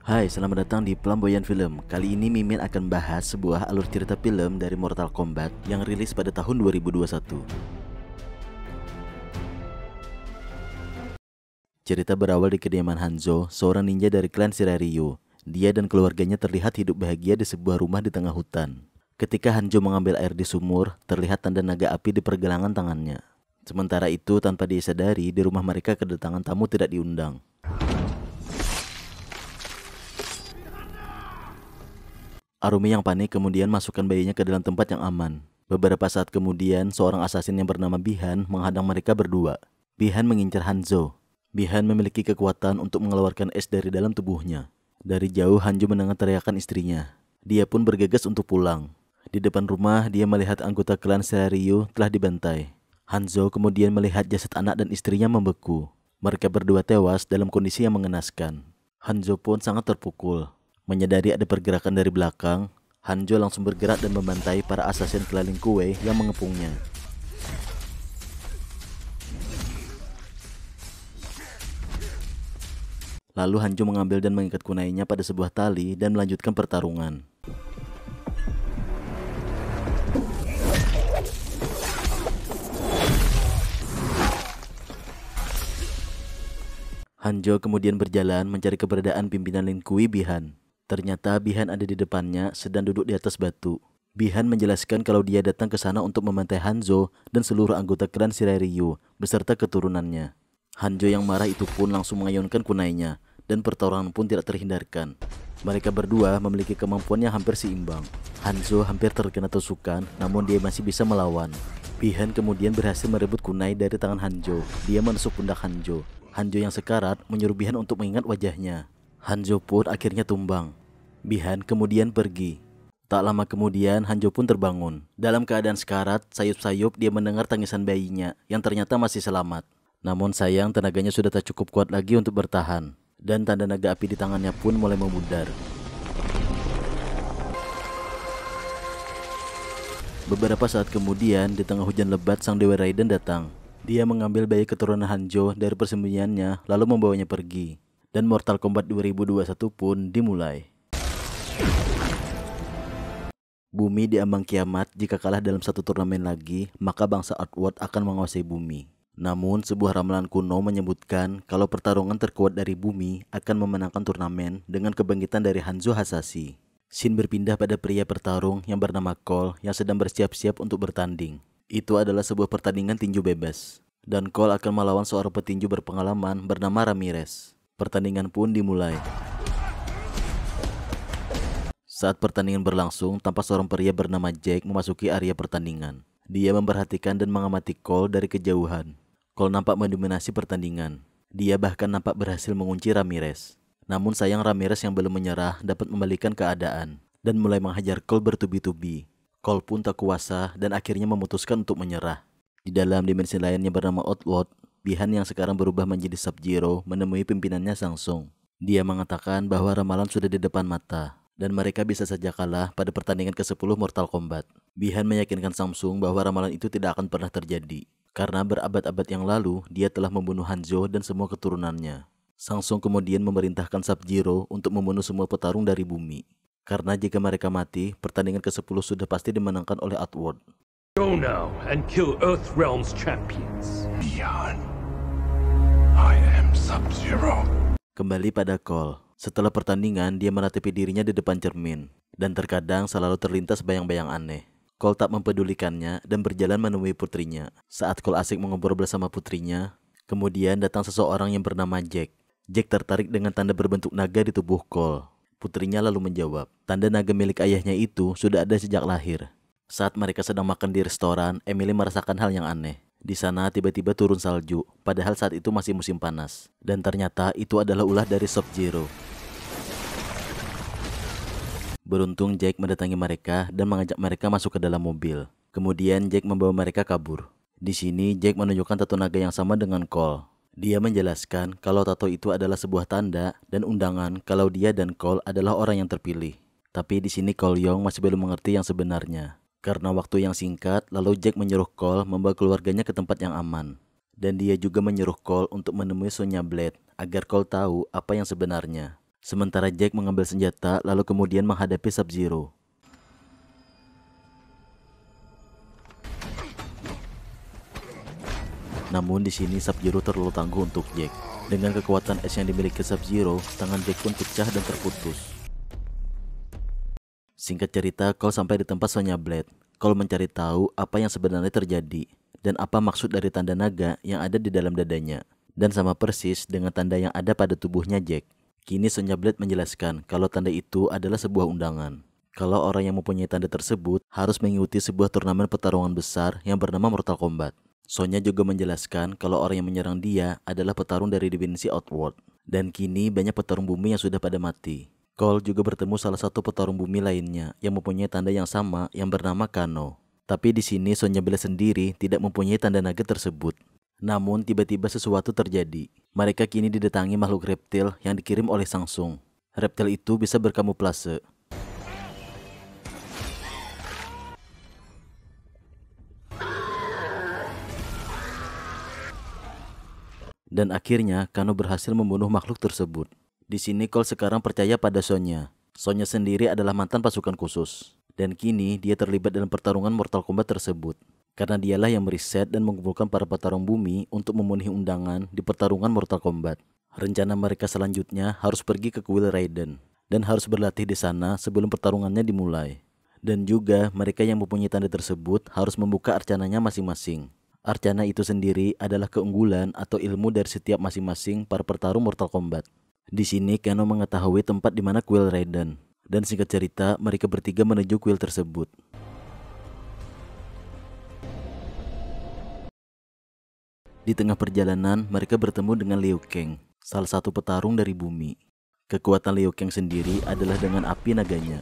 Hai, selamat datang di Pelamboyan Film. Kali ini Mimin akan bahas sebuah alur cerita film dari Mortal Kombat yang rilis pada tahun 2021. Cerita berawal di kediaman Hanzo, seorang ninja dari klan Shiraiyu. Dia dan keluarganya terlihat hidup bahagia di sebuah rumah di tengah hutan. Ketika Hanzo mengambil air di sumur, terlihat tanda naga api di pergelangan tangannya. Sementara itu, tanpa dia sadari, di rumah mereka kedatangan tamu tidak diundang. Arumi yang panik kemudian masukkan bayinya ke dalam tempat yang aman. Beberapa saat kemudian, seorang assassin yang bernama Bihan menghadang mereka berdua. Bihan mengincar Hanzo. Bihan memiliki kekuatan untuk mengeluarkan es dari dalam tubuhnya. Dari jauh Hanzo mendengar teriakan istrinya. Dia pun bergegas untuk pulang. Di depan rumah, dia melihat anggota klan Shiraiyu telah dibantai. Hanzo kemudian melihat jasad anak dan istrinya membeku. Mereka berdua tewas dalam kondisi yang mengenaskan. Hanzo pun sangat terpukul. Menyadari ada pergerakan dari belakang, Hanzo langsung bergerak dan membantai para assassin keliling kue yang mengepungnya. Lalu Hanzo mengambil dan mengikat kunainya pada sebuah tali dan melanjutkan pertarungan. Hanzo kemudian berjalan mencari keberadaan pimpinan Lin Kui Bihan. Ternyata Bihan ada di depannya sedang duduk di atas batu. Bihan menjelaskan kalau dia datang ke sana untuk membantai Hanzo dan seluruh anggota klan Shiraiyu beserta keturunannya. Hanzo yang marah itu pun langsung mengayunkan kunainya dan pertarungan pun tidak terhindarkan. Mereka berdua memiliki kemampuan yang hampir seimbang. Hanzo hampir terkena tusukan, namun dia masih bisa melawan. Bihan kemudian berhasil merebut kunai dari tangan Hanzo. Dia menusuk pundak Hanzo. Hanzo yang sekarat menyuruh Bihan untuk mengingat wajahnya. Hanzo pun akhirnya tumbang. Bihan kemudian pergi. Tak lama kemudian Hanzo pun terbangun. Dalam keadaan sekarat, sayup-sayup dia mendengar tangisan bayinya yang ternyata masih selamat. Namun sayang tenaganya sudah tak cukup kuat lagi untuk bertahan. Dan tanda naga api di tangannya pun mulai memudar. Beberapa saat kemudian, di tengah hujan lebat, sang Dewa Raiden datang. Dia mengambil bayi keturunan Hanzo dari persembunyiannya lalu membawanya pergi. Dan Mortal Kombat 2021 pun dimulai. Bumi diambang kiamat jika kalah dalam satu turnamen lagi, maka bangsa Outworld akan menguasai bumi. Namun, sebuah ramalan kuno menyebutkan kalau pertarungan terkuat dari bumi akan memenangkan turnamen dengan kebangkitan dari Hanzo Hasashi. Scene berpindah pada pria pertarung yang bernama Cole yang sedang bersiap-siap untuk bertanding. Itu adalah sebuah pertandingan tinju bebas. Dan Cole akan melawan seorang petinju berpengalaman bernama Ramirez. Pertandingan pun dimulai. Saat pertandingan berlangsung, tampak seorang pria bernama Jack memasuki area pertandingan. Dia memperhatikan dan mengamati Cole dari kejauhan. Cole nampak mendominasi pertandingan. Dia bahkan nampak berhasil mengunci Ramirez. Namun sayang Ramirez yang belum menyerah dapat membalikan keadaan dan mulai menghajar Cole bertubi-tubi. Cole pun tak kuasa dan akhirnya memutuskan untuk menyerah. Di dalam dimensi lainnya bernama Outworld, Bihan yang sekarang berubah menjadi Sub-Zero menemui pimpinannya Samsung. Dia mengatakan bahwa ramalan sudah di depan mata dan mereka bisa saja kalah pada pertandingan ke-10 Mortal Kombat. Bihan meyakinkan Samsung bahwa ramalan itu tidak akan pernah terjadi. Karena berabad-abad yang lalu, dia telah membunuh Hanzo dan semua keturunannya. Samsung kemudian memerintahkan Sub-Zero untuk membunuh semua petarung dari bumi. Karena jika mereka mati, pertandingan ke-10 sudah pasti dimenangkan oleh Outworld. Go now and kill Earthrealm's champions. Beyond. I am Sub-Zero. Kembali pada Cole. Setelah pertandingan, dia meratapi dirinya di depan cermin. Dan terkadang selalu terlintas bayang-bayang aneh. Cole tak mempedulikannya dan berjalan menemui putrinya. Saat Cole asik mengobrol bersama putrinya, kemudian datang seseorang yang bernama Jack. Jack tertarik dengan tanda berbentuk naga di tubuh Cole. Putrinya lalu menjawab, tanda naga milik ayahnya itu sudah ada sejak lahir. Saat mereka sedang makan di restoran, Emily merasakan hal yang aneh. Di sana tiba-tiba turun salju, padahal saat itu masih musim panas. Dan ternyata itu adalah ulah dari Sub-Zero. Beruntung Jack mendatangi mereka dan mengajak mereka masuk ke dalam mobil. Kemudian Jack membawa mereka kabur. Di sini Jack menunjukkan tato naga yang sama dengan Cole. Dia menjelaskan kalau tato itu adalah sebuah tanda dan undangan kalau dia dan Cole adalah orang yang terpilih. Tapi di sini Cole Young masih belum mengerti yang sebenarnya. Karena waktu yang singkat, lalu Jack menyuruh Cole membawa keluarganya ke tempat yang aman. Dan dia juga menyuruh Cole untuk menemui Sonya Blade agar Cole tahu apa yang sebenarnya. Sementara Jack mengambil senjata lalu kemudian menghadapi Sub-Zero. Namun di sini Sub-Zero terlalu tangguh untuk Jack. Dengan kekuatan es yang dimiliki Sub-Zero, tangan Jack pun pecah dan terputus. Singkat cerita, Cole sampai di tempat Sonya Blade. Cole mencari tahu apa yang sebenarnya terjadi dan apa maksud dari tanda naga yang ada di dalam dadanya. Dan sama persis dengan tanda yang ada pada tubuhnya Jack. Kini Sonya Blade menjelaskan kalau tanda itu adalah sebuah undangan. Kalau orang yang mempunyai tanda tersebut harus mengikuti sebuah turnamen pertarungan besar yang bernama Mortal Kombat. Sonya juga menjelaskan kalau orang yang menyerang dia adalah petarung dari dimensi Outworld. Dan kini banyak petarung bumi yang sudah pada mati. Cole juga bertemu salah satu petarung bumi lainnya yang mempunyai tanda yang sama yang bernama Kano. Tapi di sini Sonya Blade sendiri tidak mempunyai tanda naga tersebut. Namun tiba-tiba sesuatu terjadi. Mereka kini didatangi makhluk reptil yang dikirim oleh Samsung. Reptil itu bisa berkamuflase. Dan akhirnya Kano berhasil membunuh makhluk tersebut. Di sini Cole sekarang percaya pada Sonya. Sonya sendiri adalah mantan pasukan khusus. Dan kini dia terlibat dalam pertarungan Mortal Kombat tersebut. Karena dialah yang meriset dan mengumpulkan para petarung bumi untuk memenuhi undangan di pertarungan Mortal Kombat. Rencana mereka selanjutnya harus pergi ke kuil Raiden dan harus berlatih di sana sebelum pertarungannya dimulai. Dan juga mereka yang mempunyai tanda tersebut harus membuka arcananya masing-masing. Arcana itu sendiri adalah keunggulan atau ilmu dari setiap masing-masing para petarung Mortal Kombat. Di sini Kano mengetahui tempat di mana kuil Raiden. Dan singkat cerita mereka bertiga menuju kuil tersebut. Di tengah perjalanan, mereka bertemu dengan Liu Kang, salah satu petarung dari bumi. Kekuatan Liu Kang sendiri adalah dengan api naganya.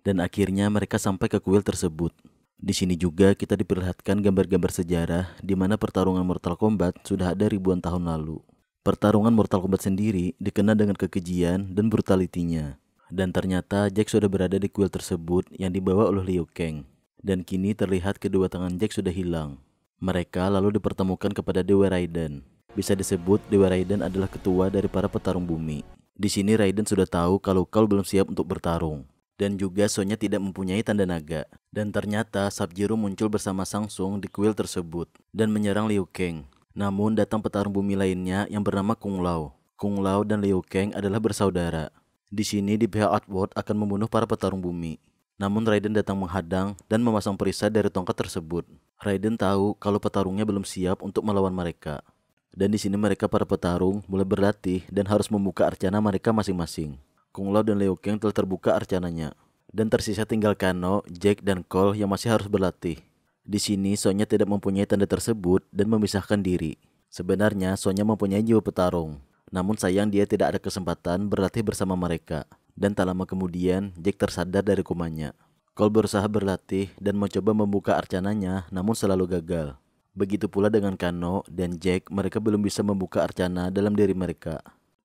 Dan akhirnya mereka sampai ke kuil tersebut. Di sini juga kita diperlihatkan gambar-gambar sejarah di mana pertarungan Mortal Kombat sudah ada ribuan tahun lalu. Pertarungan Mortal Kombat sendiri dikenal dengan kekejian dan brutalitinya. Dan ternyata Jack sudah berada di kuil tersebut yang dibawa oleh Liu Kang. Dan kini terlihat kedua tangan Jack sudah hilang. Mereka lalu dipertemukan kepada Dewa Raiden. Bisa disebut Dewa Raiden adalah ketua dari para petarung bumi. Di sini Raiden sudah tahu kalau Cole belum siap untuk bertarung. Dan juga Sonya tidak mempunyai tanda naga. Dan ternyata Sub-Zero muncul bersama Samsung di kuil tersebut dan menyerang Liu Kang. Namun datang petarung bumi lainnya yang bernama Kung Lao. Kung Lao dan Liu Kang adalah bersaudara. Di sini di pihak Outworld akan membunuh para petarung bumi. Namun Raiden datang menghadang dan memasang perisai dari tongkat tersebut. Raiden tahu kalau petarungnya belum siap untuk melawan mereka. Dan di sini mereka para petarung mulai berlatih dan harus membuka arcana mereka masing-masing. Kung Lao dan Liu Kang telah terbuka arcananya. Dan tersisa tinggal Kano, Jack, dan Cole yang masih harus berlatih. Di sini Sonya tidak mempunyai tanda tersebut dan memisahkan diri. Sebenarnya Sonya mempunyai jiwa petarung. Namun sayang dia tidak ada kesempatan berlatih bersama mereka. Dan tak lama kemudian Jack tersadar dari komanya. Cole berusaha berlatih dan mencoba membuka arcananya namun selalu gagal. Begitu pula dengan Kano dan Jack, mereka belum bisa membuka arcana dalam diri mereka.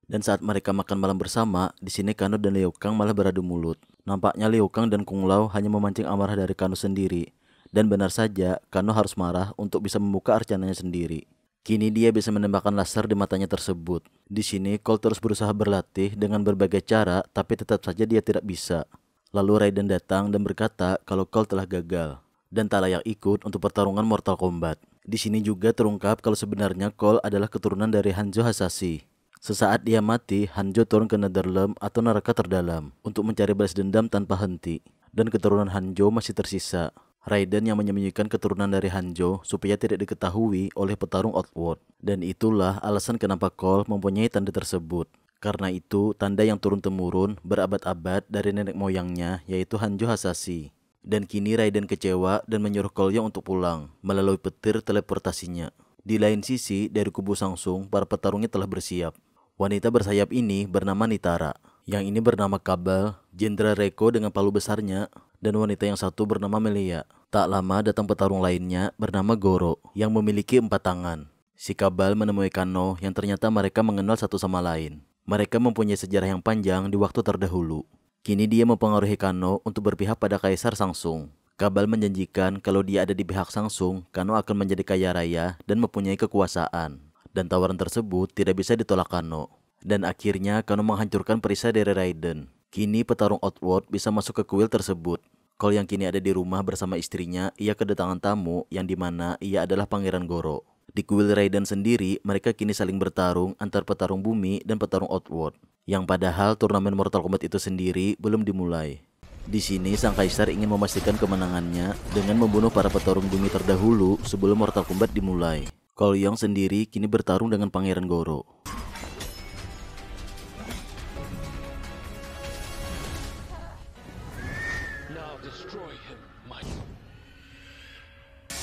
Dan saat mereka makan malam bersama, di sini Kano dan Liu Kang malah beradu mulut. Nampaknya Liu Kang dan Kung Lao hanya memancing amarah dari Kano sendiri. Dan benar saja, Kano harus marah untuk bisa membuka arcananya sendiri. Kini dia bisa menembakkan laser di matanya tersebut. Di sini Cole terus berusaha berlatih dengan berbagai cara, tapi tetap saja dia tidak bisa. Lalu Raiden datang dan berkata kalau Cole telah gagal dan tak layak ikut untuk pertarungan Mortal Kombat. Di sini juga terungkap kalau sebenarnya Cole adalah keturunan dari Hanzo Hasashi. Sesaat dia mati, Hanzo turun ke Netherrealm atau neraka terdalam untuk mencari balas dendam tanpa henti. Dan keturunan Hanzo masih tersisa. Raiden yang menyembunyikan keturunan dari Hanzo supaya tidak diketahui oleh petarung Outworld. Dan itulah alasan kenapa Cole mempunyai tanda tersebut. Karena itu, tanda yang turun-temurun berabad-abad dari nenek moyangnya yaitu Hanzo Hasashi. Dan kini Raiden kecewa dan menyuruh Cole untuk pulang melalui petir teleportasinya. Di lain sisi, dari kubu Samsung, para petarungnya telah bersiap. Wanita bersayap ini bernama Nitara. Yang ini bernama Kabal, Jenderal Reiko dengan palu besarnya, dan wanita yang satu bernama Melia. Tak lama datang petarung lainnya bernama Goro yang memiliki 4 tangan. Si Kabal menemui Kano yang ternyata mereka mengenal satu sama lain. Mereka mempunyai sejarah yang panjang di waktu terdahulu. Kini dia mempengaruhi Kano untuk berpihak pada Kaisar Samsung. Kabal menjanjikan kalau dia ada di pihak Samsung, Kano akan menjadi kaya raya dan mempunyai kekuasaan. Dan tawaran tersebut tidak bisa ditolak Kano. Dan akhirnya Kano menghancurkan perisai dari Raiden. Kini petarung Outworld bisa masuk ke kuil tersebut. Cole yang kini ada di rumah bersama istrinya, ia kedatangan tamu yang dimana ia adalah Pangeran Goro. Di kuil Raiden sendiri, mereka kini saling bertarung antar petarung bumi dan petarung Outworld. Yang padahal turnamen Mortal Kombat itu sendiri belum dimulai. Di sini sang kaisar ingin memastikan kemenangannya dengan membunuh para petarung bumi terdahulu sebelum Mortal Kombat dimulai. Cole Young sendiri kini bertarung dengan Pangeran Goro.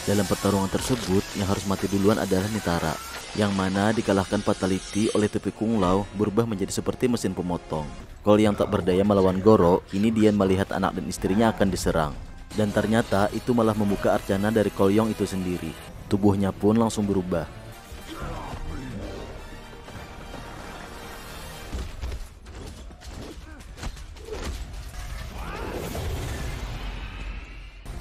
Dalam pertarungan tersebut, yang harus mati duluan adalah Nitara, yang mana dikalahkan fatality oleh tepi Kung Lao berubah menjadi seperti mesin pemotong. Cole yang tak berdaya melawan Goro, kini dia melihat anak dan istrinya akan diserang. Dan ternyata itu malah membuka arcana dari Cole Young itu sendiri. Tubuhnya pun langsung berubah.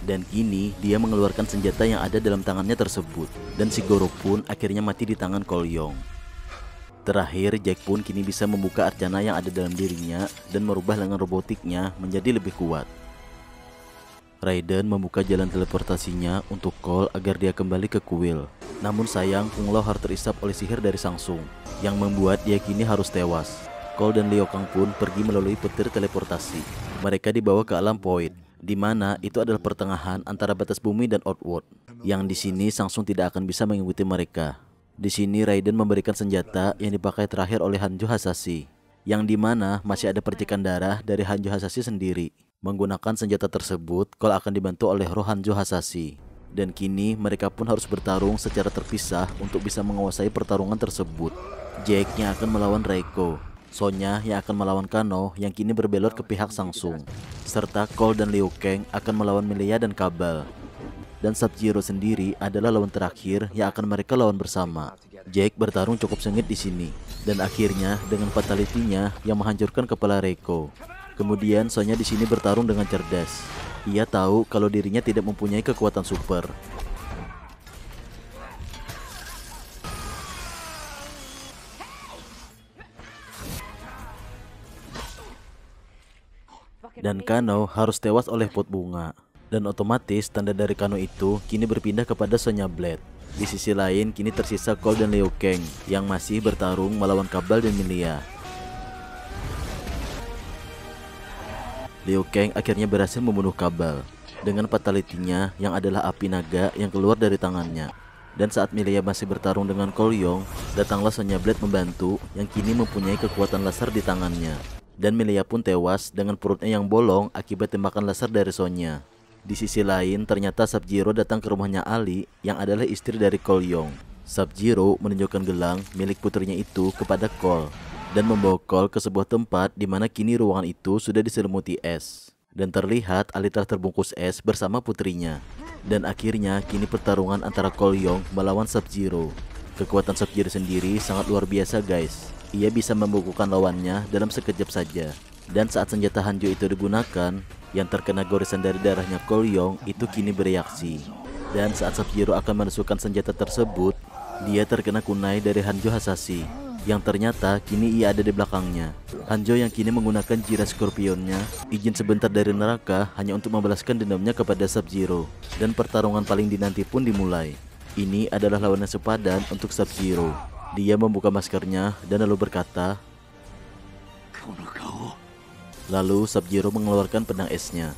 Dan kini dia mengeluarkan senjata yang ada dalam tangannya tersebut. Dan si Goro pun akhirnya mati di tangan Cole Young. Terakhir, Jack pun kini bisa membuka arcana yang ada dalam dirinya dan merubah lengan robotiknya menjadi lebih kuat. Raiden membuka jalan teleportasinya untuk Cole agar dia kembali ke kuil. Namun sayang, Kung Lao harus terisap oleh sihir dari Shang Tsung yang membuat dia kini harus tewas. Cole dan Liu Kang pun pergi melalui petir teleportasi. Mereka dibawa ke alam Void, di mana itu adalah pertengahan antara batas bumi dan Outworld. Yang di sini Shang Tsung tidak akan bisa mengikuti mereka. Di sini Raiden memberikan senjata yang dipakai terakhir oleh Hanjo Hasashi, yang di mana masih ada percikan darah dari Hanjo Hasashi sendiri. Menggunakan senjata tersebut, Cole akan dibantu oleh roh Hanjo Hasashi. Dan kini mereka pun harus bertarung secara terpisah untuk bisa menguasai pertarungan tersebut. Jack yang akan melawan Reiko, Sonya yang akan melawan Kano yang kini berbelot ke pihak Shang Tsung, serta Cole dan Liu Kang akan melawan Melia dan Kabal. Dan Sub-Zero sendiri adalah lawan terakhir yang akan mereka lawan bersama. Jack bertarung cukup sengit di sini, dan akhirnya dengan fatality-nya yang menghancurkan kepala Reiko. Kemudian Sonya di sini bertarung dengan cerdas. Ia tahu kalau dirinya tidak mempunyai kekuatan super. Dan Kano harus tewas oleh pot bunga. Dan otomatis tanda dari Kano itu kini berpindah kepada Sonya Blade. Di sisi lain kini tersisa Cole dan Liu Kang yang masih bertarung melawan Kabal dan Melia. Liu Kang akhirnya berhasil membunuh Kabal dengan fatality-nya yang adalah api naga yang keluar dari tangannya. Dan saat Melia masih bertarung dengan Cole Young, datanglah Sonya Blade membantu yang kini mempunyai kekuatan laser di tangannya. Dan Melia pun tewas dengan perutnya yang bolong akibat tembakan laser dari Sonya. Di sisi lain, ternyata Sub-Zero datang ke rumahnya Ali yang adalah istri dari Cole Young. Sub-Zero menunjukkan gelang milik putrinya itu kepada Cole dan membawa Cole ke sebuah tempat di mana kini ruangan itu sudah diselimuti es. Dan terlihat Ali telah terbungkus es bersama putrinya. Dan akhirnya kini pertarungan antara Cole Young melawan Sub-Zero. Kekuatan Sub-Zero sendiri sangat luar biasa guys. Ia bisa membukukan lawannya dalam sekejap saja. Dan saat senjata Hanjo itu digunakan, yang terkena goresan dari darahnya Cole Young itu kini bereaksi. Dan saat Sub-Zero akan menusukkan senjata tersebut, dia terkena kunai dari Hanjo Hasashi, yang ternyata kini ia ada di belakangnya. Hanjo yang kini menggunakan Jira Scorpionnya izin sebentar dari neraka hanya untuk membalaskan dendamnya kepada Sub-Zero. Dan pertarungan paling dinanti pun dimulai. Ini adalah lawanan sepadan untuk Sub-Zero. Dia membuka maskernya dan lalu berkata, lalu Sub-Zero mengeluarkan pedang esnya.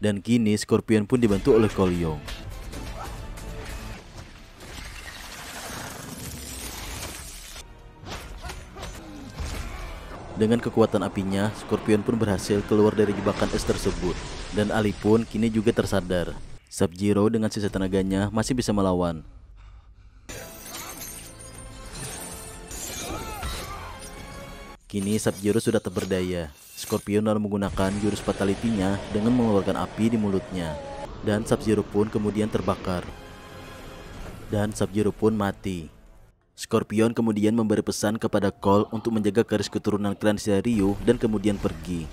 Dan kini Scorpion pun dibantu oleh Cole Young. Dengan kekuatan apinya, Scorpion pun berhasil keluar dari jebakan es tersebut. Dan Ali pun kini juga tersadar. Sub-Zero dengan sisa tenaganya masih bisa melawan. Kini Sub-Zero sudah tak berdaya. Scorpion lalu menggunakan jurus fatality-nya dengan mengeluarkan api di mulutnya. Dan Sub-Zero pun kemudian terbakar. Dan Sub-Zero pun mati. Scorpion kemudian memberi pesan kepada Cole untuk menjaga garis keturunan klan Shiryu dan kemudian pergi.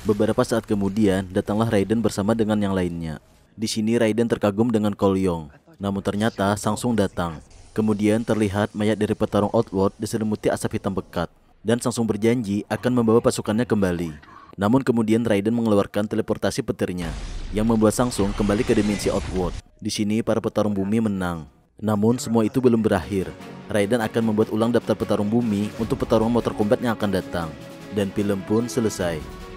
Beberapa saat kemudian, datanglah Raiden bersama dengan yang lainnya. Di sini Raiden terkagum dengan Cole Young. Namun ternyata Samsung datang. Kemudian terlihat mayat dari petarung Outworld diselimuti asap hitam pekat. Dan Samsung berjanji akan membawa pasukannya kembali. Namun kemudian Raiden mengeluarkan teleportasi petirnya yang membuat Samsung kembali ke dimensi Outworld. Di sini para petarung bumi menang. Namun semua itu belum berakhir. Raiden akan membuat ulang daftar petarung bumi untuk pertarungan Mortal Kombat yang akan datang. Dan film pun selesai.